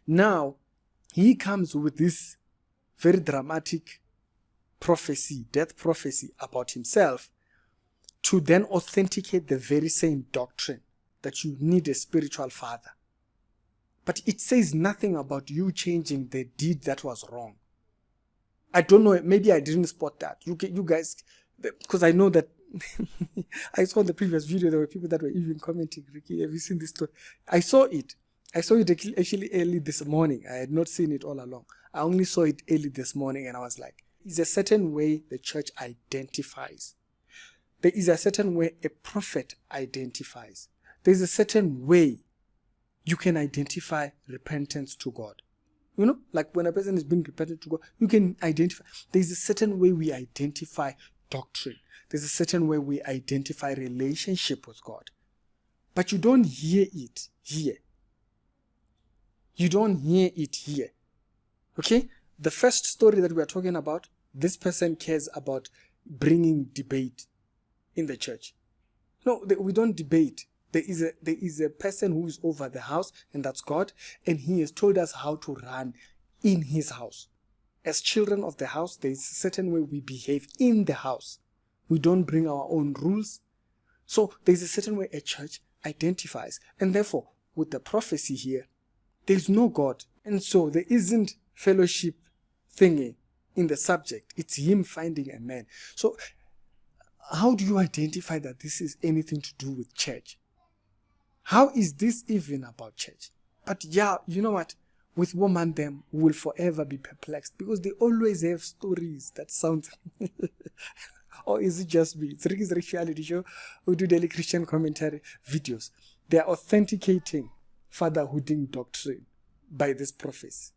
Now, he comes with this very dramatic prophecy, death prophecy about himself, to then authenticate the very same doctrine that you need a spiritual father. But it says nothing about you changing the deed that was wrong. I don't know, maybe I didn't spot that. You guys, because I know that I saw in the previous video there were people that were even commenting, Ricky, have you seen this story? I saw it actually early this morning. I had not seen it all along. I only saw it early this morning, and I was like, there's a certain way the church identifies. There is a certain way a prophet identifies. There's a certain way you can identify repentance to God. You know, like when a person is being repentant to God, you can identify. There's a certain way we identify doctrine. There's a certain way we identify relationship with God. But you don't hear it here. You don't hear it here. Okay? The first story that we are talking about, this person cares about bringing debate in the church. No, we don't debate. There is a person who is over the house, and that's God, and he has told us how to run in his house. As children of the house, there is a certain way we behave in the house. We don't bring our own rules. So there's a certain way a church identifies. And therefore, with the prophecy here, there's no God. And so there isn't fellowship thingy in the subject. It's him finding a man. So how do you identify that this is anything to do with church? How is this even about church? But yeah, you know what? With woman, them will forever be perplexed because they always have stories that sound... Or is it just me? It's Ricky's Reality Show. We do daily Christian commentary videos. They are authenticating fatherhooding doctrine by this prophecy.